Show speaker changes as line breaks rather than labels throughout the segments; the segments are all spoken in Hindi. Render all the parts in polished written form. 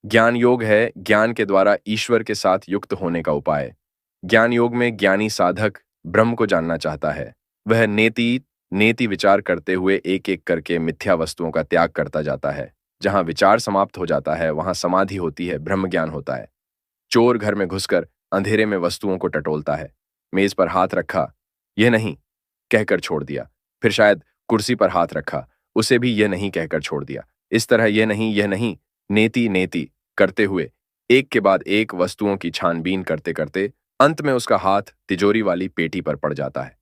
ज्ञान योग है ज्ञान के द्वारा ईश्वर के साथ युक्त होने का उपाय। ज्ञान योग में ज्ञानी साधक ब्रह्म को जानना चाहता है। वह नेति नेति विचार करते हुए एक एक करके मिथ्या वस्तुओं का त्याग करता जाता है। जहां विचार समाप्त हो जाता है वहां समाधि होती है, ब्रह्म ज्ञान होता है। चोर घर में घुसकर अंधेरे में वस्तुओं को टटोलता है। मेज पर हाथ रखा, यह नहीं कहकर छोड़ दिया। फिर शायद कुर्सी पर हाथ रखा, उसे भी यह नहीं कहकर छोड़ दिया। इस तरह यह नहीं नेति नेति करते हुए एक के बाद एक वस्तुओं की छानबीन करते करते अंत में उसका हाथ तिजोरी वाली पेटी पर पड़ जाता है।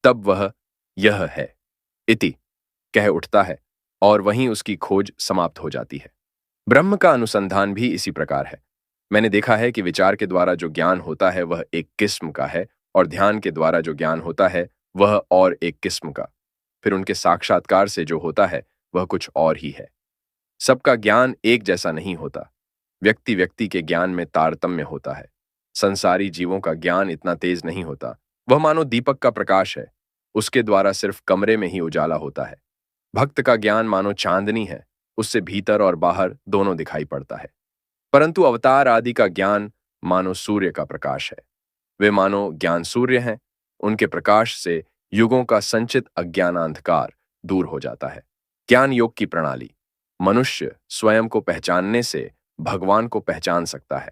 तब वह यह है इति कह उठता है और वहीं उसकी खोज समाप्त हो जाती है। ब्रह्म का अनुसंधान भी इसी प्रकार है। मैंने देखा है कि विचार के द्वारा जो ज्ञान होता है वह एक किस्म का है और ध्यान के द्वारा जो ज्ञान होता है वह और एक किस्म का। फिर उनके साक्षात्कार से जो होता है वह कुछ और ही है। सबका ज्ञान एक जैसा नहीं होता। व्यक्ति व्यक्ति के ज्ञान में तारतम्य होता है। संसारी जीवों का ज्ञान इतना तेज नहीं होता। वह मानो दीपक का प्रकाश है, उसके द्वारा सिर्फ कमरे में ही उजाला होता है। भक्त का ज्ञान मानो चांदनी है, उससे भीतर और बाहर दोनों दिखाई पड़ता है। परंतु अवतार आदि का ज्ञान मानो सूर्य का प्रकाश है। वे मानो ज्ञान सूर्य हैं, उनके प्रकाश से युगों का संचित अज्ञानांधकार दूर हो जाता है। ज्ञान योग की प्रणाली। मनुष्य स्वयं को पहचानने से भगवान को पहचान सकता है।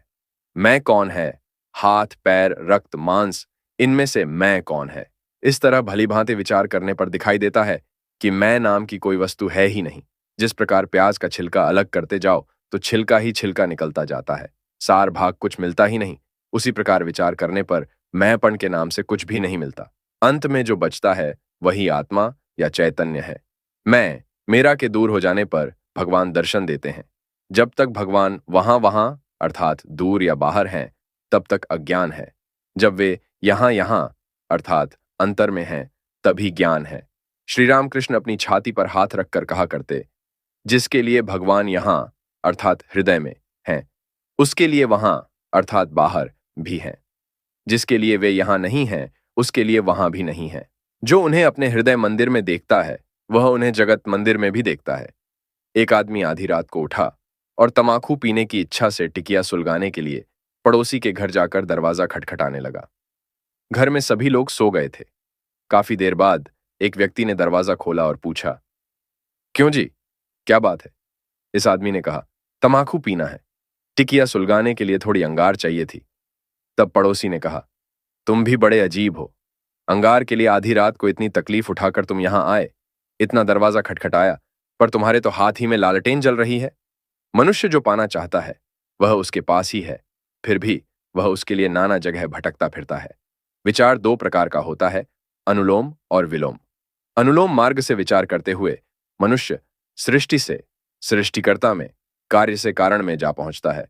मैं कौन है? हाथ, पैर, रक्त, मांस, इनमें से मैं कौन है? इस तरह भलीभांति विचार करने पर दिखाई देता है कि मैं नाम की कोई वस्तु है ही नहीं। जिस प्रकार प्याज का छिलका अलग करते जाओ तो छिलका ही छिलका निकलता जाता है, सार भाग कुछ मिलता ही नहीं। उसी प्रकार विचार करने पर मैंपन के नाम से कुछ भी नहीं मिलता। अंत में जो बचता है वही आत्मा या चैतन्य है। मैं, मेरा के दूर हो जाने पर भगवान दर्शन देते हैं। जब तक भगवान वहां वहां अर्थात दूर या बाहर हैं, तब तक अज्ञान है। जब वे यहां यहां अर्थात अंतर में हैं, तभी ज्ञान है। श्री रामकृष्ण अपनी छाती पर हाथ रखकर कहा करते, जिसके लिए भगवान यहां अर्थात हृदय में हैं, उसके लिए वहां अर्थात बाहर भी हैं। जिसके लिए वे यहां नहीं हैं, उसके लिए वहां भी नहीं है। जो उन्हें अपने हृदय मंदिर में देखता है, वह उन्हें जगत मंदिर में भी देखता है। एक आदमी आधी रात को उठा और तमाकू पीने की इच्छा से टिकिया सुलगाने के लिए पड़ोसी के घर जाकर दरवाजा खटखटाने लगा। घर में सभी लोग सो गए थे। काफी देर बाद एक व्यक्ति ने दरवाजा खोला और पूछा, क्यों जी, क्या बात है? इस आदमी ने कहा, तमाकू पीना है, टिकिया सुलगाने के लिए थोड़ी अंगार चाहिए थी। तब पड़ोसी ने कहा, तुम भी बड़े अजीब हो। अंगार के लिए आधी रात को इतनी तकलीफ उठाकर तुम यहां आए, इतना दरवाजा खटखटाया, पर तुम्हारे तो हाथ ही में लालटेन जल रही है। मनुष्य जो पाना चाहता है वह उसके पास ही है, फिर भी वह उसके लिए नाना जगह भटकता फिरता है। विचार दो प्रकार का होता है, अनुलोम और विलोम। अनुलोम मार्ग से विचार करते हुए मनुष्य सृष्टि से सृष्टिकर्ता में, कार्य से कारण में जा पहुंचता है।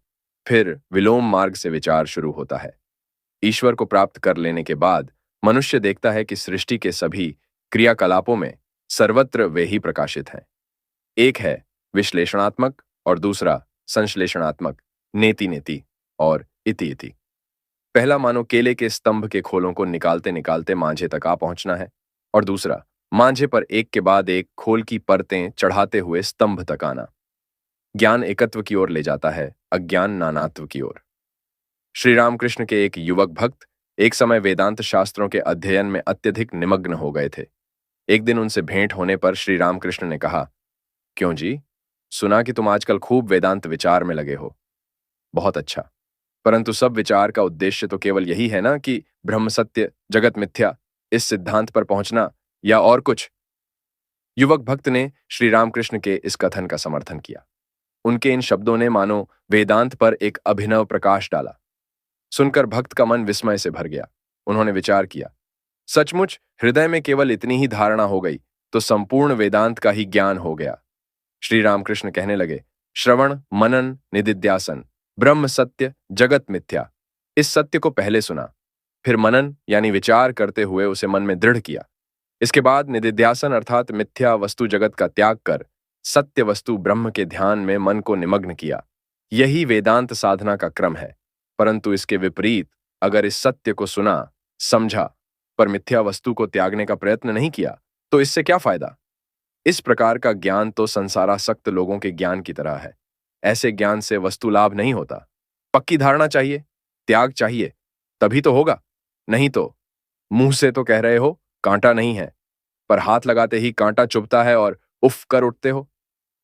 फिर विलोम मार्ग से विचार शुरू होता है। ईश्वर को प्राप्त कर लेने के बाद मनुष्य देखता है कि सृष्टि के सभी क्रियाकलापों में सर्वत्र वे ही प्रकाशित हैं। एक है विश्लेषणात्मक और दूसरा संश्लेषणात्मक, नेति नेति और इति इति। पहला मानो केले के स्तंभ के खोलों को निकालते निकालते मांझे तक आ पहुंचना है, और दूसरा मांझे पर एक के बाद एक खोल की परतें चढ़ाते हुए स्तंभ तक आना। ज्ञान एकत्व की ओर ले जाता है, अज्ञान नानात्व की ओर। श्री रामकृष्ण के एक युवक भक्त एक समय वेदांत शास्त्रों के अध्ययन में अत्यधिक निमग्न हो गए थे। एक दिन उनसे भेंट होने पर श्री रामकृष्ण ने कहा, क्यों जी, सुना कि तुम आजकल खूब वेदांत विचार में लगे हो। बहुत अच्छा, परंतु सब विचार का उद्देश्य तो केवल यही है ना कि ब्रह्म सत्य, जगत मिथ्या, इस सिद्धांत पर पहुंचना, या और कुछ? युवक भक्त ने श्री रामकृष्ण के इस कथन का समर्थन किया। उनके इन शब्दों ने मानो वेदांत पर एक अभिनव प्रकाश डाला। सुनकर भक्त का मन विस्मय से भर गया। उन्होंने विचार किया, सचमुच हृदय में केवल इतनी ही धारणा हो गई तो संपूर्ण वेदांत का ही ज्ञान हो गया। श्री रामकृष्ण कहने लगे, श्रवण, मनन, निदिध्यासन, ब्रह्म सत्य, जगत मिथ्या, इस सत्य को पहले सुना, फिर मनन यानी विचार करते हुए उसे मन में दृढ़ किया। इसके बाद निदिध्यासन अर्थात मिथ्या वस्तु जगत का त्याग कर सत्य वस्तु ब्रह्म के ध्यान में मन को निमग्न किया। यही वेदांत साधना का क्रम है। परंतु इसके विपरीत अगर इस सत्य को सुना, समझा, पर मिथ्या वस्तु को त्यागने का प्रयत्न नहीं किया, तो इससे क्या फायदा? इस प्रकार का ज्ञान तो संसारासक्त लोगों के ज्ञान की तरह है। ऐसे ज्ञान से वस्तु लाभ नहीं होता। पक्की धारणा चाहिए, त्याग चाहिए, तभी तो होगा। नहीं तो मुंह से तो कह रहे हो कांटा नहीं है, पर हाथ लगाते ही कांटा चुभता है और उफ कर उठते हो।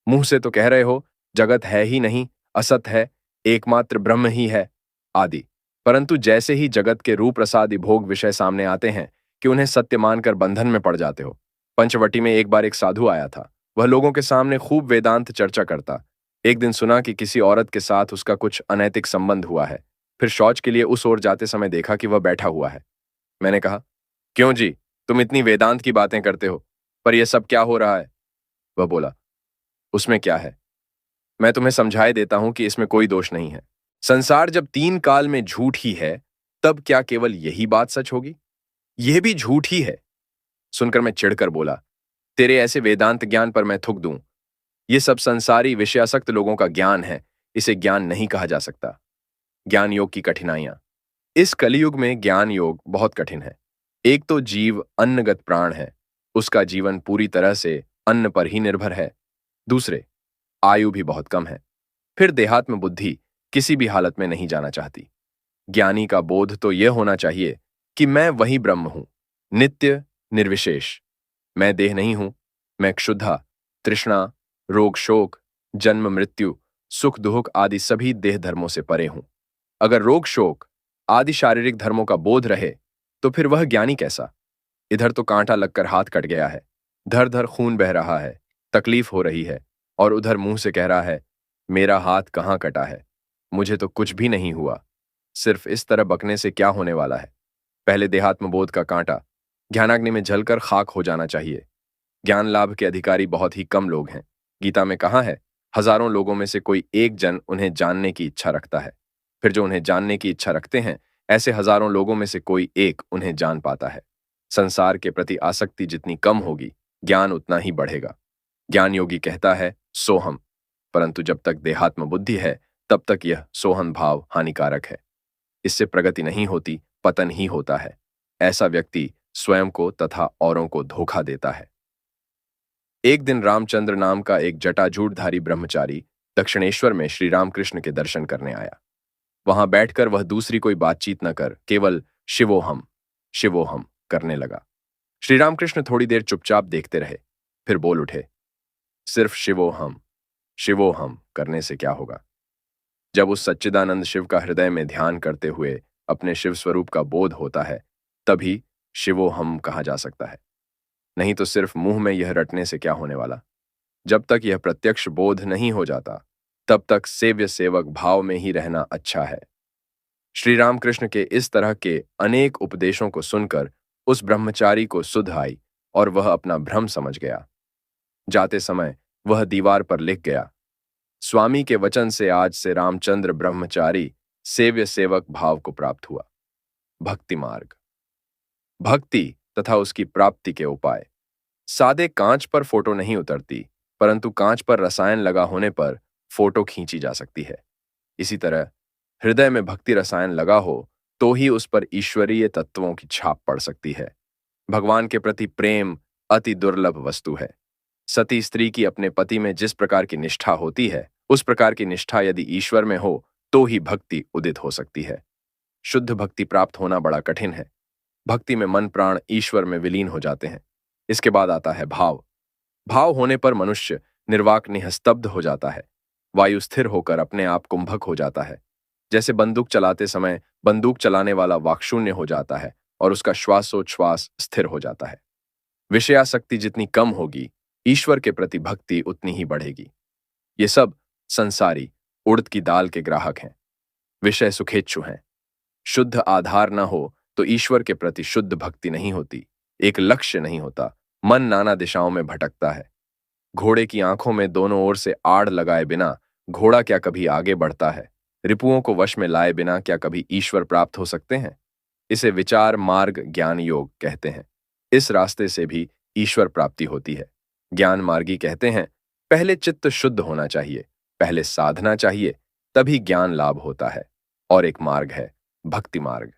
मुंह से तो कह रहे हो जगत है ही नहीं, असत है, एकमात्र ब्रह्म ही है, आदि। परंतु जैसे ही जगत के रूप रसादि भोग विषय सामने आते हैं कि उन्हें सत्य मानकर बंधन में पड़ जाते हो। पंचवटी में एक बार एक साधु आया था। वह लोगों के सामने खूब वेदांत चर्चा करता। एक दिन सुना कि किसी औरत के साथ उसका कुछ अनैतिक संबंध हुआ है। फिर शौच के लिए उस ओर जाते समय देखा कि वह बैठा हुआ है। मैंने कहा, क्यों जी, तुम इतनी वेदांत की बातें करते हो, पर यह सब क्या हो रहा है? वह बोला, उसमें क्या है, मैं तुम्हें समझाए देता हूं कि इसमें कोई दोष नहीं है। संसार जब तीन काल में झूठ ही है, तब क्या केवल यही बात सच होगी? यह भी झूठ ही है। सुनकर मैं चिढ़कर बोला, तेरे ऐसे वेदांत ज्ञान पर मैं थूक दूं। यह सब संसारी विषयासक्त लोगों का ज्ञान है, इसे ज्ञान नहीं कहा जा सकता। ज्ञान योग की कठिनाइयां। इस कलियुग में ज्ञान योग बहुत कठिन है। एक तो जीव अन्नगत प्राण है, उसका जीवन पूरी तरह से अन्न पर ही निर्भर है। दूसरे, आयु भी बहुत कम है। फिर देहात्म बुद्धि किसी भी हालत में नहीं जाना चाहती। ज्ञानी का बोध तो यह होना चाहिए कि मैं वही ब्रह्म हूं, नित्य, निर्विशेष। मैं देह नहीं हूं, मैं क्षुधा, तृष्णा, रोग शोक, जन्म मृत्यु, सुख दुख आदि सभी देह धर्मों से परे हूं। अगर रोग शोक आदि शारीरिक धर्मों का बोध रहे तो फिर वह ज्ञानी कैसा? इधर तो कांटा लगकर हाथ कट गया है, धर धर खून बह रहा है, तकलीफ हो रही है, और उधर मुंह से कह रहा है मेरा हाथ कहाँ कटा है, मुझे तो कुछ भी नहीं हुआ। सिर्फ इस तरह बकने से क्या होने वाला है? पहले देहात्म बोध का कांटा ज्ञानाग्नि में जलकर खाक हो जाना चाहिए। ज्ञान लाभ के अधिकारी बहुत ही कम लोग हैं। गीता में कहा है, हजारों लोगों में से कोई एक जन उन्हें जानने की इच्छा रखता है। फिर जो उन्हें जानने की इच्छा रखते हैं, ऐसे हजारों लोगों में से कोई एक उन्हें जान पाता है। संसार के प्रति आसक्ति जितनी कम होगी, ज्ञान उतना ही बढ़ेगा। ज्ञान योगी कहता है सोहम, परंतु जब तक देहात्म बुद्धि है, तब तक यह सोहम भाव हानिकारक है। इससे प्रगति नहीं होती, पतन ही होता है। ऐसा व्यक्ति स्वयं को तथा औरों को धोखा देता है। एक दिन रामचंद्र नाम का एक जटाजूटधारी ब्रह्मचारी दक्षिणेश्वर में श्री रामकृष्ण के दर्शन करने आया। वहां बैठकर वह दूसरी कोई बातचीत न कर केवल शिवोहम शिवोहम करने लगा। श्री रामकृष्ण थोड़ी देर चुपचाप देखते रहे, फिर बोल उठे, सिर्फ शिवोहम शिवोहम करने से क्या होगा? जब उस सच्चिदानंद शिव का हृदय में ध्यान करते हुए अपने शिव स्वरूप का बोध होता है, तभी शिवोहम कहा जा सकता है। नहीं तो सिर्फ मुंह में यह रटने से क्या होने वाला? जब तक यह प्रत्यक्ष बोध नहीं हो जाता, तब तक सेव्य सेवक भाव में ही रहना अच्छा है। श्री रामकृष्ण के इस तरह के अनेक उपदेशों को सुनकर उस ब्रह्मचारी को सुध आई और वह अपना भ्रम समझ गया। जाते समय वह दीवार पर लिख गया, स्वामी के वचन से आज से रामचंद्र ब्रह्मचारी सेव्य सेवक भाव को प्राप्त हुआ। भक्ति मार्ग। भक्ति तथा उसकी प्राप्ति के उपाय। सादे कांच पर फोटो नहीं उतरती, परंतु कांच पर रसायन लगा होने पर फोटो खींची जा सकती है। इसी तरह हृदय में भक्ति रसायन लगा हो तो ही उस पर ईश्वरीय तत्वों की छाप पड़ सकती है। भगवान के प्रति प्रेम अति दुर्लभ वस्तु है। सती स्त्री की अपने पति में जिस प्रकार की निष्ठा होती है, उस प्रकार की निष्ठा यदि ईश्वर में हो तो ही भक्ति उदित हो सकती है। शुद्ध भक्ति प्राप्त होना बड़ा कठिन है। भक्ति में मन प्राण ईश्वर में विलीन हो जाते हैं। इसके बाद आता है भाव। भाव होने पर मनुष्य निर्वाक निस्तब्ध हो जाता है। वायु स्थिर होकर अपने आप कुंभक हो जाता है। जैसे बंदूक चलाते समय बंदूक चलाने वाला वाक्शून्य हो जाता है और उसका श्वासोच्छ्वास स्थिर हो जाता है। विषयासक्ति जितनी कम होगी, ईश्वर के प्रति भक्ति उतनी ही बढ़ेगी। ये सब संसारी उड़द की दाल के ग्राहक हैं, विषय सुखेच्छु हैं। शुद्ध आधार न हो तो ईश्वर के प्रति शुद्ध भक्ति नहीं होती, एक लक्ष्य नहीं होता, मन नाना दिशाओं में भटकता है। घोड़े की आंखों में दोनों ओर से आड़ लगाए बिना घोड़ा क्या कभी आगे बढ़ता है? रिपुओं को वश में लाए बिना क्या कभी ईश्वर प्राप्त हो सकते हैं? इसे विचार मार्ग ज्ञान योग कहते हैं। इस रास्ते से भी ईश्वर प्राप्ति होती है। ज्ञान मार्गी कहते हैं, पहले चित्त शुद्ध होना चाहिए, पहले साधना चाहिए, तभी ज्ञान लाभ होता है। और एक मार्ग है भक्ति मार्ग।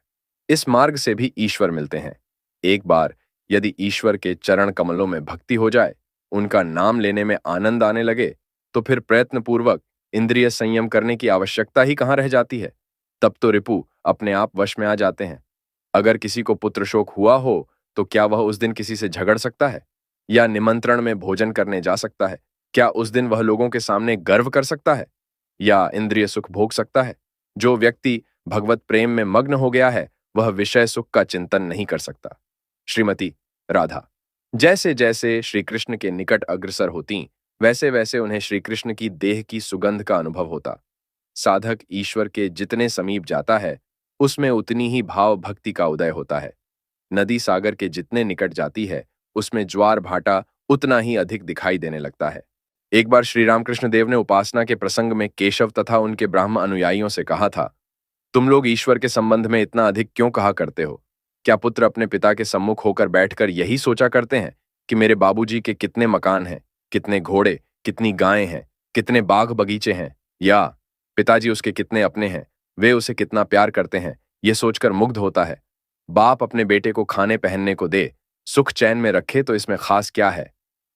इस मार्ग से भी ईश्वर मिलते हैं। एक बार यदि ईश्वर के चरण कमलों में भक्ति हो जाए, उनका नाम लेने में आनंद आने लगे, तो फिर प्रयत्नपूर्वक इंद्रिय संयम करने की आवश्यकता ही कहाँ रह जाती है। तब तो रिपु अपने आप वश में आ जाते हैं। अगर किसी को पुत्र शोक हुआ हो, तो क्या वह उस दिन किसी से झगड़ सकता है, या निमंत्रण में भोजन करने जा सकता है? क्या उस दिन वह लोगों के सामने गर्व कर सकता है, या इंद्रिय सुख भोग सकता है? जो व्यक्ति भगवत प्रेम में मग्न हो गया है, वह विषय सुख का चिंतन नहीं कर सकता। श्रीमती राधा। जैसे जैसे श्री कृष्ण के निकट अग्रसर होती, वैसे वैसे उन्हें श्री कृष्ण की देह की सुगंध का अनुभव होता। साधक ईश्वर के जितने समीप जाता है, उसमें उतनी ही भाव भक्ति का उदय होता है। नदी सागर के जितने निकट जाती है, उसमें ज्वार भाटा उतना ही अधिक दिखाई देने लगता है। एक बार श्री रामकृष्ण देव ने उपासना के प्रसंग में केशव तथा उनके ब्राह्म अनुयायियों से कहा था, तुम लोग ईश्वर के संबंध में इतना अधिक क्यों कहा करते हो? क्या पुत्र अपने पिता के सम्मुख होकर बैठकर यही सोचा करते हैं कि मेरे बाबूजी के कितने मकान हैं, कितने घोड़े, कितनी गायें हैं, कितने बाग बगीचे हैं, या पिताजी उसके कितने अपने हैं, वे उसे कितना प्यार करते हैं, यह सोचकर मुग्ध होता है। बाप अपने बेटे को खाने पहनने को दे, सुख चैन में रखे, तो इसमें खास क्या है?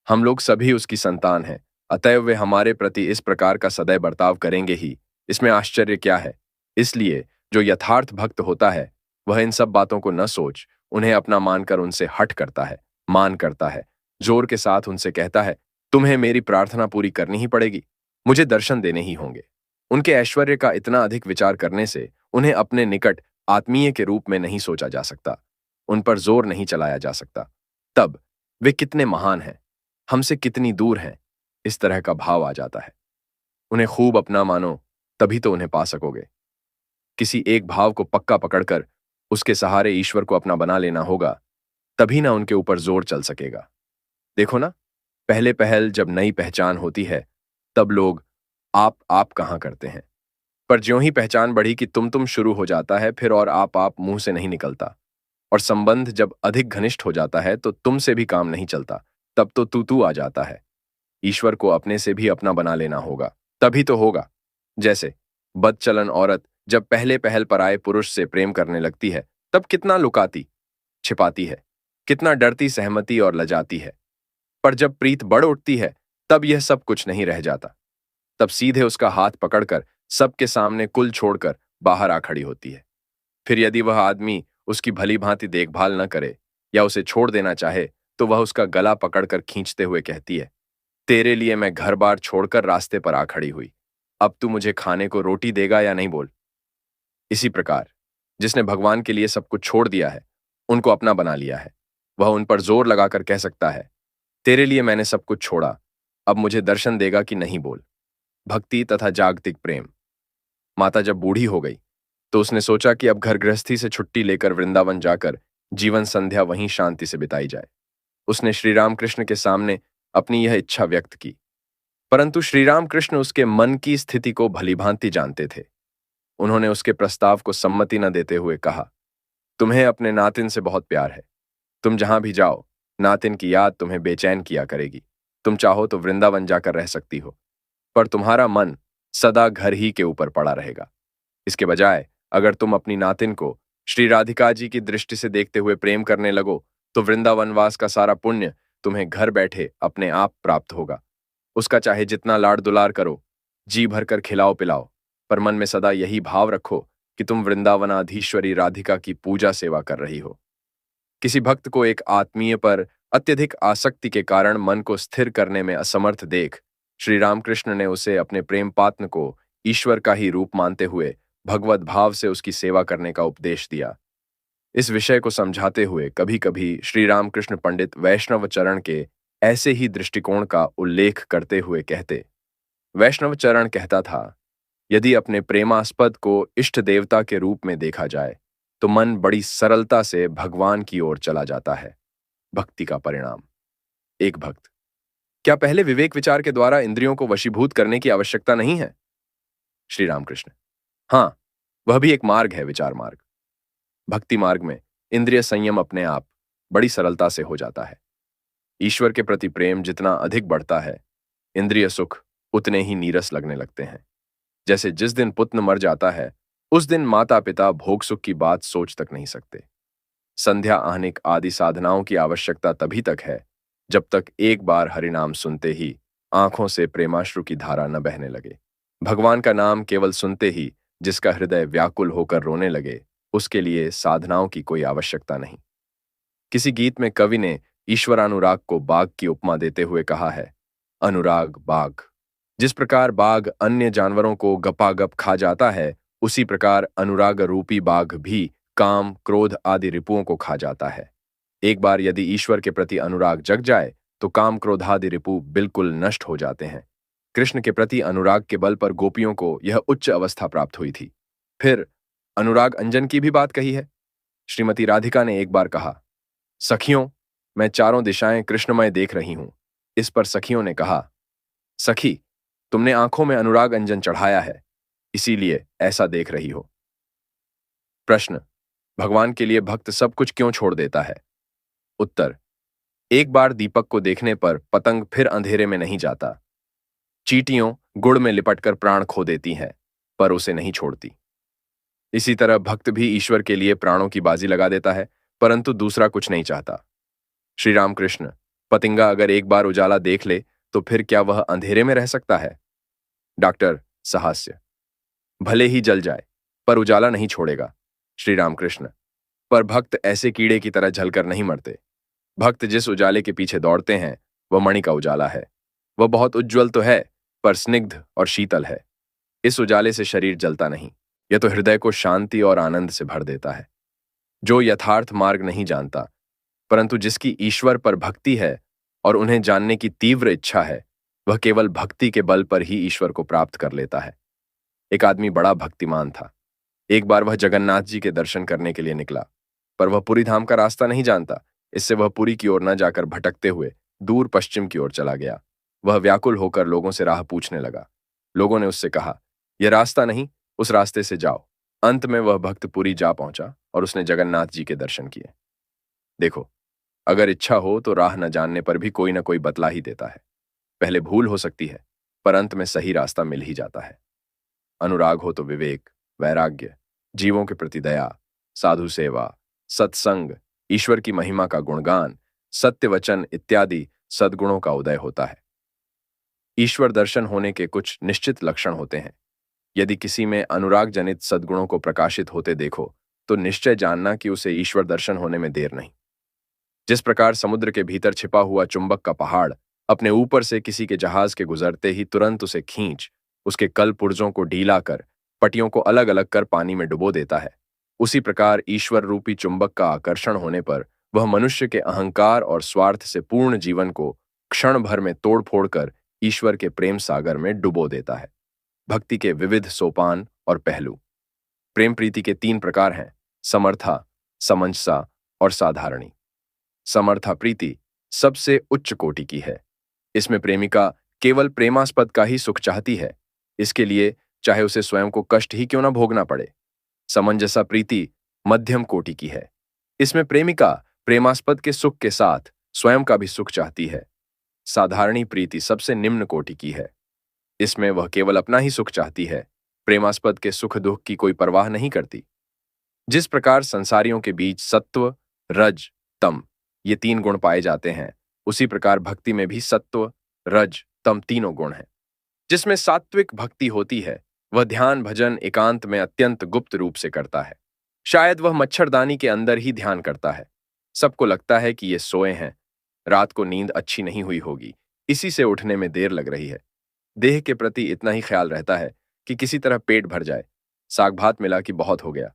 हम लोग सभी उसकी संतान हैं, अतएव वे हमारे प्रति इस प्रकार का सदैव बर्ताव करेंगे ही, इसमें आश्चर्य क्या है? इसलिए जो यथार्थ भक्त होता है, वह इन सब बातों को न सोच, उन्हें अपना मानकर उनसे हट करता है, मान करता है, जोर के साथ उनसे कहता है, तुम्हें मेरी प्रार्थना पूरी करनी ही पड़ेगी, मुझे दर्शन देने ही होंगे। उनके ऐश्वर्य का इतना अधिक विचार करने से उन्हें अपने निकट आत्मीय के रूप में नहीं सोचा जा सकता, उन पर जोर नहीं चलाया जा सकता। तब वे कितने महान हैं, हमसे कितनी दूर हैं, इस तरह का भाव आ जाता है। उन्हें खूब अपना मानो, तभी तो उन्हें पा सकोगे। किसी एक भाव को पक्का पकड़कर उसके सहारे ईश्वर को अपना बना लेना होगा, तभी ना उनके ऊपर जोर चल सकेगा। देखो ना, पहले पहल जब नई पहचान होती है, तब लोग आप कहाँ करते हैं, पर ज्यों ही पहचान बढ़ी कि तुम शुरू हो जाता है, फिर और आप मुंह से नहीं निकलता, और संबंध जब अधिक घनिष्ठ हो जाता है, तो तुमसे भी काम नहीं चलता, तब तो तू आ जाता है। ईश्वर को अपने से भी अपना बना लेना होगा, तभी तो होगा। जैसे बदचलन औरत जब पहले पहल पराये पुरुष से प्रेम करने लगती है, तब कितना लुकाती छिपाती है, कितना डरती सहमती और लजाती है, पर जब प्रीत बढ़ उठती है, तब यह सब कुछ नहीं रह जाता। तब सीधे उसका हाथ पकड़कर सबके सामने कुल छोड़कर बाहर आ खड़ी होती है। फिर यदि वह आदमी उसकी भली भांति देखभाल न करे या उसे छोड़ देना चाहे, तो वह उसका गला पकड़कर खींचते हुए कहती है, तेरे लिए मैं घर बार छोड़कर रास्ते पर आ खड़ी हुई, अब तू मुझे खाने को रोटी देगा या नहीं, बोल। इसी प्रकार जिसने भगवान के लिए सब कुछ छोड़ दिया है, उनको अपना बना लिया है, वह उन पर जोर लगाकर कह सकता है, तेरे लिए मैंने सब कुछ छोड़ा, अब मुझे दर्शन देगा कि नहीं, बोल। भक्ति तथा जागतिक प्रेम। माता जब बूढ़ी हो गई, तो उसने सोचा कि अब घर गृहस्थी से छुट्टी लेकर वृंदावन जाकर जीवन संध्या वहीं शांति से बिताई जाए। उसने श्री रामकृष्ण के सामने अपनी यह इच्छा व्यक्त की, परंतु श्री रामकृष्ण उसके मन की स्थिति को भलीभांति जानते थे। उन्होंने उसके प्रस्ताव को सम्मति न देते हुए कहा, तुम्हें अपने नातिन से बहुत प्यार है, तुम जहां भी जाओ, नातिन की याद तुम्हें बेचैन किया करेगी। तुम चाहो तो वृंदावन जाकर रह सकती हो, पर तुम्हारा मन सदा घर ही के ऊपर पड़ा रहेगा। इसके बजाय अगर तुम अपनी नातिन को श्री राधिका जी की दृष्टि से देखते हुए प्रेम करने लगो, तो वृंदावनवास का सारा पुण्य तुम्हें घर बैठे अपने आप प्राप्त होगा। उसका चाहे जितना लाड़ दुलार करो, जी भरकर खिलाओ पिलाओ, पर मन में सदा यही भाव रखो कि तुम वृंदावनाधीश्वरी राधिका की पूजा सेवा कर रही हो। किसी भक्त को एक आत्मीय पर अत्यधिक आसक्ति के कारण मन को स्थिर करने में असमर्थ देख श्री रामकृष्ण ने उसे अपने प्रेम पात्र को ईश्वर का ही रूप मानते हुए भगवत भाव से उसकी सेवा करने का उपदेश दिया। इस विषय को समझाते हुए कभी कभी श्री रामकृष्ण पंडित वैष्णव चरण के ऐसे ही दृष्टिकोण का उल्लेख करते हुए कहते, वैष्णव चरण कहता था, यदि अपने प्रेमास्पद को इष्ट देवता के रूप में देखा जाए, तो मन बड़ी सरलता से भगवान की ओर चला जाता है। भक्ति का परिणाम। एक भक्त, क्या पहले विवेक विचार के द्वारा इंद्रियों को वशीभूत करने की आवश्यकता नहीं है? श्री रामकृष्ण, हाँ, वह भी एक मार्ग है, विचार मार्ग। भक्ति मार्ग में इंद्रिय संयम अपने आप बड़ी सरलता से हो जाता है। ईश्वर के प्रति प्रेम जितना अधिक बढ़ता है, इंद्रिय सुख उतने ही नीरस लगने लगते हैं। जैसे जिस दिन पुत्र मर जाता है, उस दिन माता पिता भोग सुख की बात सोच तक नहीं सकते। संध्या आहनिक आदि साधनाओं की आवश्यकता तभी तक है, जब तक एक बार हरिनाम सुनते ही आंखों से प्रेमाश्रु की धारा न बहने लगे। भगवान का नाम केवल सुनते ही जिसका हृदय व्याकुल होकर रोने लगे, उसके लिए साधनाओं की कोई आवश्यकता नहीं। किसी गीत में कवि ने ईश्वरानुराग को बाघ की उपमा देते हुए कहा है, अनुराग बाघ। जिस प्रकार बाघ अन्य जानवरों को गपागप खा जाता है, उसी प्रकार अनुराग रूपी बाघ भी काम, क्रोध आदि रिपुओं को खा जाता है। एक बार यदि ईश्वर के प्रति अनुराग जग जाए, तो काम, क्रोधादि रिपु बिल्कुल नष्ट हो जाते हैं। कृष्ण के प्रति अनुराग के बल पर गोपियों को यह उच्च अवस्था प्राप्त हुई थी। फिर अनुराग अंजन की भी बात कही है। श्रीमती राधिका ने एक बार कहा, सखियों, मैं चारों दिशाएं कृष्णमय देख रही हूं। इस पर सखियों ने कहा, सखी, तुमने आंखों में अनुराग अंजन चढ़ाया है, इसीलिए ऐसा देख रही हो। प्रश्न, भगवान के लिए भक्त सब कुछ क्यों छोड़ देता है? उत्तर, एक बार दीपक को देखने पर पतंग फिर अंधेरे में नहीं जाता। चींटियों गुड़ में लिपटकर प्राण खो देती हैं, पर उसे नहीं छोड़ती। इसी तरह भक्त भी ईश्वर के लिए प्राणों की बाजी लगा देता है, परंतु दूसरा कुछ नहीं चाहता। श्री रामकृष्ण, पतिंगा अगर एक बार उजाला देख ले, तो फिर क्या वह अंधेरे में रह सकता है? डॉक्टर सहास्य, भले ही जल जाए, पर उजाला नहीं छोड़ेगा। श्री रामकृष्ण, पर भक्त ऐसे कीड़े की तरह जलकर नहीं मरते। भक्त जिस उजाले के पीछे दौड़ते हैं, वह मणि का उजाला है। वह बहुत उज्ज्वल तो है, पर स्निग्ध और शीतल है। इस उजाले से शरीर जलता नहीं, यह तो हृदय को शांति और आनंद से भर देता है। जो यथार्थ मार्ग नहीं जानता, परंतु जिसकी ईश्वर पर भक्ति है और उन्हें जानने की तीव्र इच्छा है, वह केवल भक्ति के बल पर ही ईश्वर को प्राप्त कर लेता है। एक आदमी बड़ा भक्तिमान था। एक बार वह जगन्नाथ जी के दर्शन करने के लिए निकला, पर वह पुरी धाम का रास्ता नहीं जानता। इससे वह पुरी की ओर न जाकर भटकते हुए दूर पश्चिम की ओर चला गया। वह व्याकुल होकर लोगों से राह पूछने लगा। लोगों ने उससे कहा, यह रास्ता नहीं, उस रास्ते से जाओ। अंत में वह भक्त पुरी जा पहुंचा और उसने जगन्नाथ जी के दर्शन किए। देखो, अगर इच्छा हो तो राह न जानने पर भी कोई न कोई बतला ही देता है। पहले भूल हो सकती है, पर अंत में सही रास्ता मिल ही जाता है। अनुराग हो तो विवेक, वैराग्य, जीवों के प्रति दया, साधु सेवा, सत्संग, ईश्वर की महिमा का गुणगान, सत्य वचन इत्यादि सद्गुणों का उदय होता है। ईश्वर दर्शन होने के कुछ निश्चित लक्षण होते हैं। यदि किसी में अनुराग जनित सद्गुणों को प्रकाशित होते देखो, तो निश्चय जानना कि उसे ईश्वर दर्शन होने में देर नहीं। जिस प्रकार समुद्र के भीतर छिपा हुआ चुंबक का पहाड़ अपने ऊपर से किसी के जहाज के गुजरते ही तुरंत उसे खींच, उसके कल पुर्जों को ढीला कर, पटियों को अलग अलग कर पानी में डुबो देता है, उसी प्रकार ईश्वर रूपी चुंबक का आकर्षण होने पर वह मनुष्य के अहंकार और स्वार्थ से पूर्ण जीवन को क्षण भर में तोड़ फोड़ कर ईश्वर के प्रेम सागर में डुबो देता है। भक्ति के विविध सोपान और पहलू। प्रेम प्रीति के 3 प्रकार हैं, समर्था, समंजसा और साधारणी। समर्था प्रीति सबसे उच्च कोटि की है। इसमें प्रेमिका केवल प्रेमास्पद का ही सुख चाहती है, इसके लिए चाहे उसे स्वयं को कष्ट ही क्यों न भोगना पड़े। समंजसा प्रीति मध्यम कोटि की है। इसमें प्रेमिका प्रेमास्पद के सुख के साथ स्वयं का भी सुख चाहती है। साधारणी प्रीति सबसे निम्न कोटि की है। इसमें वह केवल अपना ही सुख चाहती है, प्रेमास्पद के सुख दुख की कोई परवाह नहीं करती। जिस प्रकार संसारियों के बीच सत्व, रज, तम ये 3 गुण पाए जाते हैं, उसी प्रकार भक्ति में भी सत्व, रज, तम तीनों गुण हैं। जिसमें सात्विक भक्ति होती है, वह ध्यान भजन एकांत में अत्यंत गुप्त रूप से करता है। शायद वह मच्छरदानी के अंदर ही ध्यान करता है। सबको लगता है कि ये सोए हैं, रात को नींद अच्छी नहीं हुई होगी, इसी से उठने में देर लग रही है। देह के प्रति इतना ही ख्याल रहता है कि किसी तरह पेट भर जाए, साग भात मिला कि बहुत हो गया।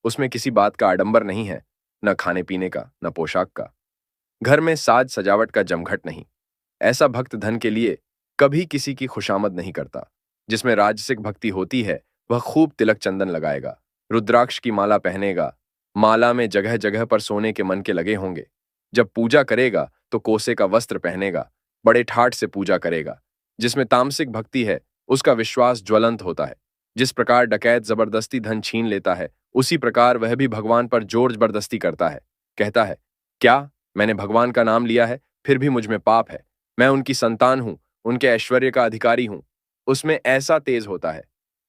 उसमें किसी बात का आडंबर नहीं है, न खाने पीने का, न पोशाक का। घर में साज सजावट का जमघट नहीं। ऐसा भक्त धन के लिए कभी किसी की खुशामद नहीं करता। जिसमें राजसिक भक्ति होती है, वह खूब तिलक चंदन लगाएगा, रुद्राक्ष की माला पहनेगा, माला में जगह जगह पर सोने के मन के लगे होंगे। जब पूजा करेगा तो कोसे का वस्त्र पहनेगा, बड़े ठाठ से पूजा करेगा। जिसमें तामसिक भक्ति है, उसका विश्वास ज्वलंत होता है। जिस प्रकार डकैत जबरदस्ती धन छीन लेता है, उसी प्रकार वह भी भगवान पर जोर जबरदस्ती करता है। कहता है, क्या मैंने भगवान का नाम लिया है, फिर भी मुझ में पाप है। मैं उनकी संतान हूं, उनके ऐश्वर्य का अधिकारी हूं। उसमें ऐसा तेज होता है।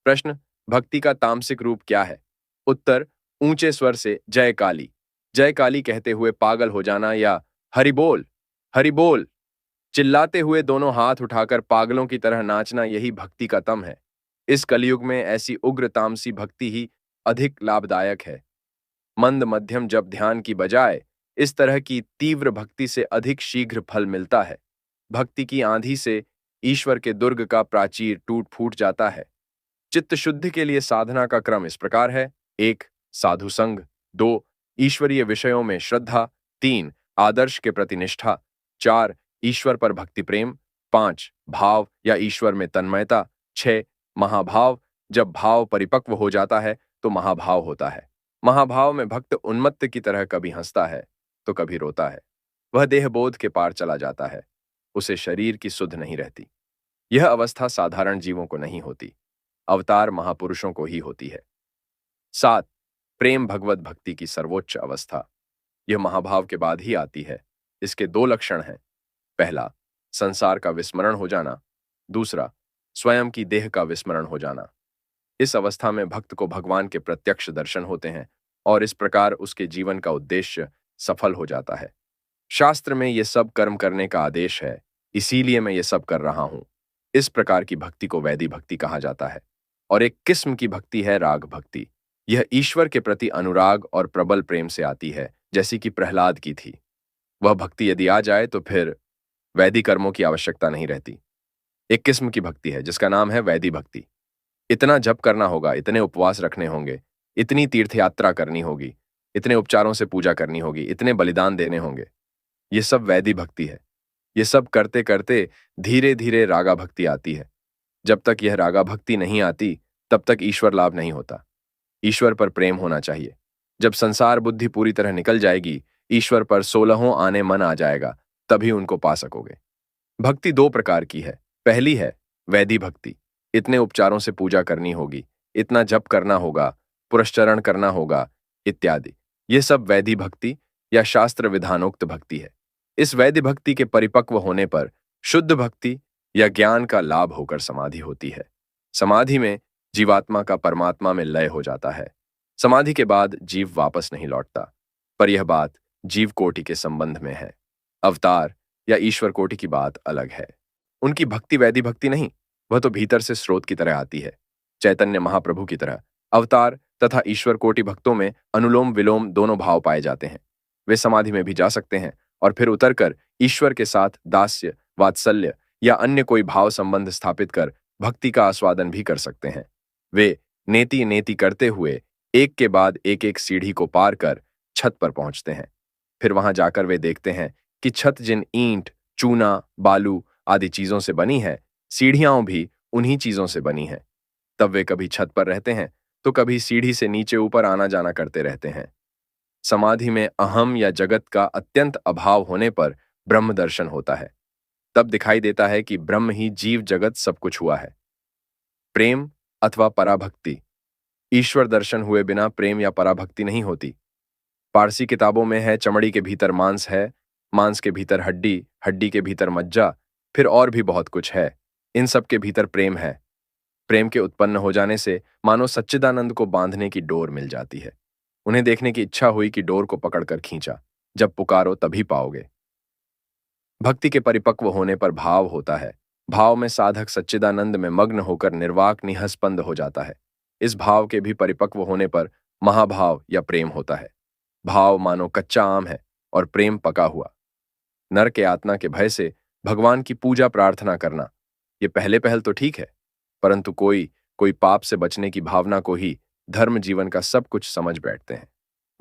प्रश्न, भक्ति का तामसिक रूप क्या है? उत्तर, ऊंचे स्वर से जय काली, जय काली कहते हुए पागल हो जाना, या हरि बोल, हरि बोल चिल्लाते हुए दोनों हाथ उठाकर पागलों की तरह नाचना, यही भक्ति का तम है। इस कलयुग में ऐसी उग्र तामसी भक्ति ही अधिक लाभदायक है। मंद मध्यम जप ध्यान की बजाय इस तरह की तीव्र भक्ति से अधिक शीघ्र फल मिलता है। भक्ति की आंधी से ईश्वर के दुर्ग का प्राचीर टूट फूट जाता है। चित्त शुद्धि के लिए साधना का क्रम इस प्रकार है: 1. साधु संग, 2. ईश्वरीय विषयों में श्रद्धा, 3. आदर्श के प्रति निष्ठा, 4. ईश्वर पर भक्ति प्रेम, 5. भाव या ईश्वर में तन्मयता, 6. महाभाव। जब भाव परिपक्व हो जाता है तो महाभाव होता है। महाभाव में भक्त उन्मत्त की तरह कभी हंसता है तो कभी रोता है। वह देहबोध के पार चला जाता है। उसे शरीर की सुध नहीं रहती। यह अवस्था साधारण जीवों को नहीं होती, अवतार महापुरुषों को ही होती है। 7. प्रेम भगवत भक्ति की सर्वोच्च अवस्था। यह महाभाव के बाद ही आती है। इसके 2 लक्षण हैं: पहला, संसार का विस्मरण हो जाना, दूसरा, स्वयं की देह का विस्मरण हो जाना। इस अवस्था में भक्त को भगवान के प्रत्यक्ष दर्शन होते हैं और इस प्रकार उसके जीवन का उद्देश्य सफल हो जाता है। शास्त्र में यह सब कर्म करने का आदेश है, इसीलिए मैं ये सब कर रहा हूं। इस प्रकार की भक्ति को वैदी भक्ति कहा जाता है। और एक किस्म की भक्ति है राग भक्ति। यह ईश्वर के प्रति अनुराग और प्रबल प्रेम से आती है, जैसी कि प्रहलाद की थी। वह भक्ति यदि आ जाए तो फिर वैदिक कर्मों की आवश्यकता नहीं रहती। एक किस्म की भक्ति है जिसका नाम है वैदी भक्ति। इतना जप करना होगा, इतने उपवास रखने होंगे, इतनी तीर्थ यात्रा करनी होगी, इतने उपचारों से पूजा करनी होगी, इतने बलिदान देने होंगे। ये सब वैदी भक्ति है। ये सब करते करते धीरे धीरे रागा भक्ति आती है। जब तक यह रागा भक्ति नहीं आती तब तक ईश्वर लाभ नहीं होता। ईश्वर पर प्रेम होना चाहिए। जब संसार बुद्धि पूरी तरह निकल जाएगी, ईश्वर पर 16 आने मन आ जाएगा, तभी उनको पा सकोगे। भक्ति 2 प्रकार की है। पहली है वैदी भक्ति। इतने उपचारों से पूजा करनी होगी, इतना जप करना होगा, पुरस्चरण करना होगा इत्यादि। ये सब वैदी भक्ति या शास्त्र विधानोक्त भक्ति है। इस वैदी भक्ति के परिपक्व होने पर शुद्ध भक्ति या ज्ञान का लाभ होकर समाधि होती है। समाधि में जीवात्मा का परमात्मा में लय हो जाता है। समाधि के बाद जीव वापस नहीं लौटता। पर यह बात जीव कोटि के संबंध में है। अवतार या ईश्वर कोटि की बात अलग है। उनकी भक्ति वैदी भक्ति नहीं, वह तो भीतर से स्रोत की तरह आती है। चैतन्य महाप्रभु की तरह अवतार तथा ईश्वर कोटि भक्तों में अनुलोम विलोम दोनों भाव पाए जाते हैं। वे समाधि में भी जा सकते हैं और फिर उतरकर ईश्वर के साथ दास्य, वात्सल्य या अन्य कोई भाव संबंध स्थापित कर भक्ति का आस्वादन भी कर सकते हैं। वे नेति नेति करते हुए एक के बाद एक सीढ़ी को पार कर छत पर पहुंचते हैं। फिर वहां जाकर वे देखते हैं कि छत जिन ईंट, चूना, बालू आदि चीजों से बनी है, सीढ़ियां भी उन्हीं चीजों से बनी हैं। तब वे कभी छत पर रहते हैं तो कभी सीढ़ी से नीचे ऊपर आना जाना करते रहते हैं। समाधि में अहम या जगत का अत्यंत अभाव होने पर ब्रह्म दर्शन होता है। तब दिखाई देता है कि ब्रह्म ही जीव जगत सब कुछ हुआ है। प्रेम अथवा पराभक्ति। ईश्वर दर्शन हुए बिना प्रेम या पराभक्ति नहीं होती। पारसी किताबों में है चमड़ी के भीतर मांस है, मांस के भीतर हड्डी, हड्डी के भीतर मज्जा, फिर और भी बहुत कुछ है। इन सब के भीतर प्रेम है। प्रेम के उत्पन्न हो जाने से मानो सच्चिदानंद को बांधने की डोर मिल जाती है। उन्हें देखने की इच्छा हुई कि डोर को पकड़कर खींचा। जब पुकारो तभी पाओगे। भक्ति के परिपक्व होने पर भाव होता है। भाव में साधक सच्चिदानंद में मग्न होकर निर्वाक निहस्पंद हो जाता है। इस भाव के भी परिपक्व होने पर महाभाव या प्रेम होता है। भाव मानो कच्चा आम है और प्रेम पका हुआ। नर के यातना के भय से भगवान की पूजा प्रार्थना करना, ये पहले पहल तो ठीक है, परंतु कोई पाप से बचने की भावना को ही धर्म जीवन का सब कुछ समझ बैठते हैं।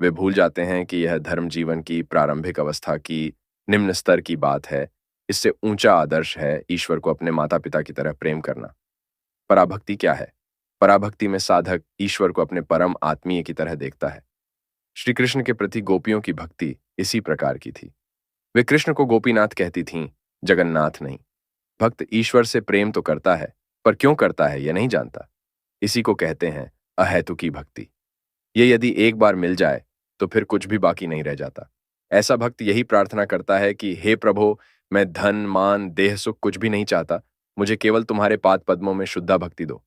वे भूल जाते हैं कि यह धर्म जीवन की प्रारंभिक अवस्था की निम्न स्तर की बात है। इससे ऊंचा आदर्श है ईश्वर को अपने माता पिता की तरह प्रेम करना। पराभक्ति क्या है? पराभक्ति में साधक ईश्वर को अपने परम आत्मीय की तरह देखता है। श्री कृष्ण के प्रति गोपियों की भक्ति इसी प्रकार की थी। वे कृष्ण को गोपीनाथ कहती थीं, जगन्नाथ नहीं। भक्त ईश्वर से प्रेम तो करता है, पर क्यों करता है यह नहीं जानता। इसी को कहते हैं अहैतुकी भक्ति। ये यदि एक बार मिल जाए तो फिर कुछ भी बाकी नहीं रह जाता। ऐसा भक्त यही प्रार्थना करता है कि हे प्रभु, मैं धन, मान, देह सुख कुछ भी नहीं चाहता, मुझे केवल तुम्हारे पाद पद्मों में शुद्धा भक्ति दो।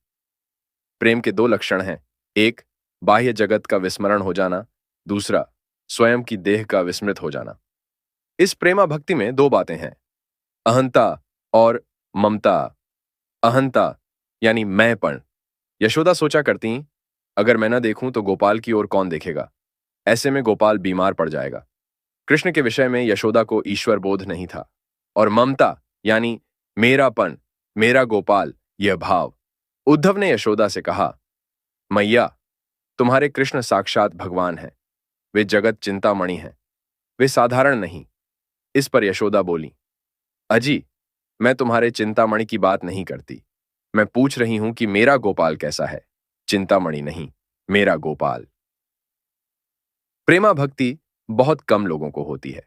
प्रेम के 2 लक्षण हैं। 1. बाह्य जगत का विस्मरण हो जाना, दूसरा स्वयं की देह का विस्मृत हो जाना। इस प्रेमा भक्ति में 2 बातें हैं, अहंता और ममता। अहंता यानी मैंपन, यशोदा सोचा करती, अगर मैं न देखूं तो गोपाल की ओर कौन देखेगा? ऐसे में गोपाल बीमार पड़ जाएगा। कृष्ण के विषय में यशोदा को ईश्वर बोध नहीं था, और ममता यानी मेरापन, मेरा गोपाल, यह भाव। उद्धव ने यशोदा से कहा, मैया, तुम्हारे कृष्ण साक्षात भगवान हैं। वे जगत चिंतामणि हैं, वे साधारण नहीं। इस पर यशोदा बोली, अजी, मैं तुम्हारे चिंतामणि की बात नहीं करती। मैं पूछ रही हूं कि मेरा गोपाल कैसा है, चिंतामणि नहीं, मेरा गोपाल। प्रेमा भक्ति बहुत कम लोगों को होती है।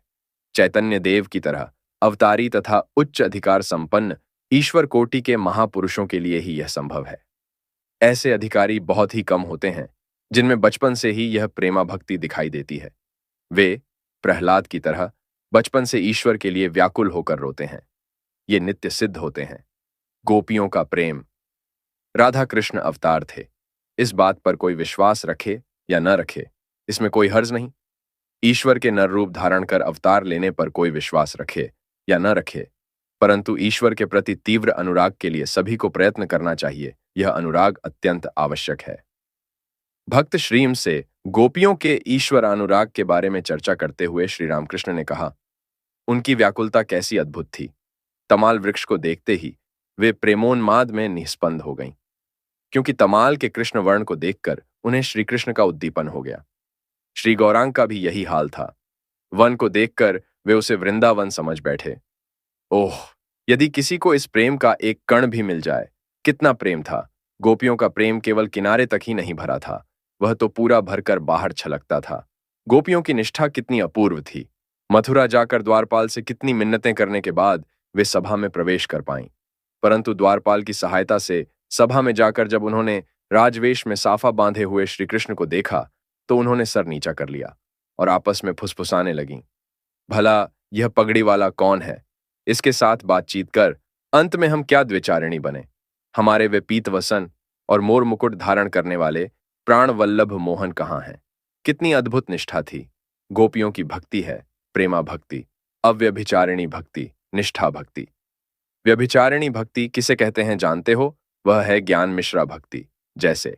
चैतन्य देव की तरह अवतारी तथा उच्च अधिकार संपन्न ईश्वर कोटि के महापुरुषों के लिए ही यह संभव है। ऐसे अधिकारी बहुत ही कम होते हैं जिनमें बचपन से ही यह प्रेमा भक्ति दिखाई देती है। वे प्रहलाद की तरह बचपन से ईश्वर के लिए व्याकुल होकर रोते हैं। ये नित्य सिद्ध होते हैं। गोपियों का प्रेम। राधा कृष्ण अवतार थे। इस बात पर कोई विश्वास रखे या न रखे, इसमें कोई हर्ज नहीं। ईश्वर के नर रूप धारण कर अवतार लेने पर कोई विश्वास रखे या न रखे, परंतु ईश्वर के प्रति तीव्र अनुराग के लिए सभी को प्रयत्न करना चाहिए। यह अनुराग अत्यंत आवश्यक है। भक्त श्रीम से गोपियों के ईश्वर अनुराग के बारे में चर्चा करते हुए श्री रामकृष्ण ने कहा, उनकी व्याकुलता कैसी अद्भुत थी। तमाल वृक्ष को देखते ही वे प्रेमोन्माद में निस्पंद हो गईं, क्योंकि तमाल के कृष्ण वर्ण को देखकर उन्हें श्री कृष्ण का उद्दीपन हो गया। श्री गौरांग का भी यही हाल था। वन को देखकर वे उसे वृंदावन समझ बैठे। ओह, यदि किसी को इस प्रेम का एक कण भी मिल जाए। कितना प्रेम था। गोपियों का प्रेम केवल किनारे तक ही नहीं भरा था, वह तो पूरा भरकर बाहर छलकता था। गोपियों की निष्ठा कितनी अपूर्व थी। मथुरा जाकर द्वारपाल से कितनी मिन्नतें करने के बाद वे सभा में प्रवेश कर पाईं, परंतु द्वारपाल की सहायता से सभा में जाकर जब उन्होंने राजवेश में साफा बांधे हुए श्री कृष्ण को देखा तो उन्होंने सर नीचा कर लिया और आपस में फुसफुसाने लगीं, भला यह पगड़ी वाला कौन है? इसके साथ बातचीत कर अंत में हम क्या द्विचारिणी बने? हमारे वे पीतवसन और मोर मुकुट धारण करने वाले प्राण वल्लभ मोहन कहाँ हैं? कितनी अद्भुत निष्ठा थी। गोपियों की भक्ति है प्रेमा भक्ति, अव्यभिचारिणी भक्ति, निष्ठा भक्ति। व्यभिचारिणी भक्ति किसे कहते हैं जानते हो? वह है ज्ञान मिश्रा भक्ति। जैसे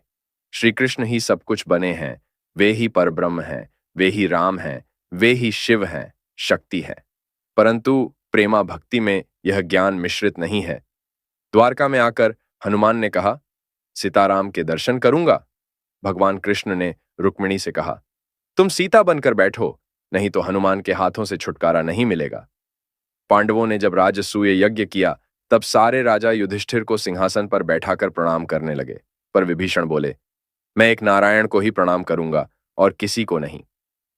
श्री कृष्ण ही सब कुछ बने हैं, वे ही परब्रह्म हैं, वे ही राम हैं, वे ही शिव हैं, शक्ति है। परंतु प्रेमा भक्ति में यह ज्ञान मिश्रित नहीं है। द्वारका में आकर हनुमान ने कहा, सीताराम के दर्शन करूंगा। भगवान कृष्ण ने रुक्मिणी से कहा, तुम सीता बनकर बैठो, नहीं तो हनुमान के हाथों से छुटकारा नहीं मिलेगा। पांडवों ने जब राजसूय यज्ञ किया तब सारे राजा युधिष्ठिर को सिंहासन पर बैठाकर प्रणाम करने लगे, पर विभीषण बोले, मैं एक नारायण को ही प्रणाम करूंगा और किसी को नहीं।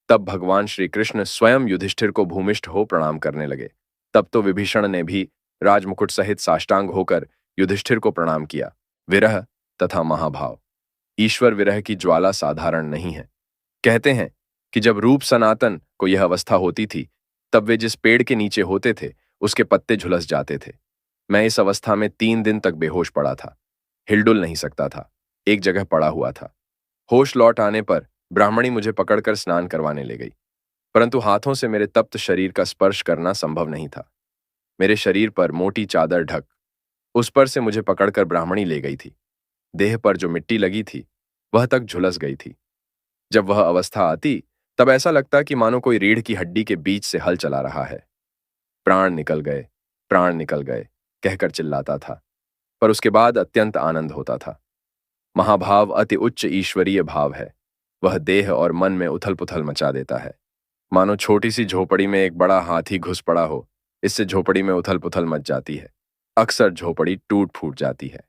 तब भगवान श्री कृष्ण स्वयं युधिष्ठिर को भूमिष्ठ हो प्रणाम करने लगे। तब तो विभीषण ने भी राजमुकुट सहित साष्टांग होकर युधिष्ठिर को प्रणाम किया। विरह तथा महाभाव। ईश्वर विरह की ज्वाला साधारण नहीं है। कहते हैं कि जब रूप सनातन को यह अवस्था होती थी तब वे जिस पेड़ के नीचे होते थे उसके पत्ते झुलस जाते थे। मैं इस अवस्था में 3 दिन तक बेहोश पड़ा था, हिलडुल नहीं सकता था, एक जगह पड़ा हुआ था। होश लौट आने पर ब्राह्मणी मुझे पकड़कर स्नान करवाने ले गई, परंतु हाथों से मेरे तप्त शरीर का स्पर्श करना संभव नहीं था। मेरे शरीर पर मोटी चादर ढक, उस पर से मुझे पकड़कर ब्राह्मणी ले गई थी। देह पर जो मिट्टी लगी थी वह तक झुलस गई थी। जब वह अवस्था आती तब ऐसा लगता कि मानो कोई रीढ़ की हड्डी के बीच से हल चला रहा है। प्राण निकल गए कहकर चिल्लाता था, पर उसके बाद अत्यंत आनंद होता था। महाभाव अति उच्च ईश्वरीय भाव है। वह देह और मन में उथल पुथल मचा देता है, मानो छोटी सी झोपड़ी में एक बड़ा हाथी घुस पड़ा हो। इससे झोपड़ी में उथल पुथल मच जाती है, अक्सर झोपड़ी टूट फूट जाती है।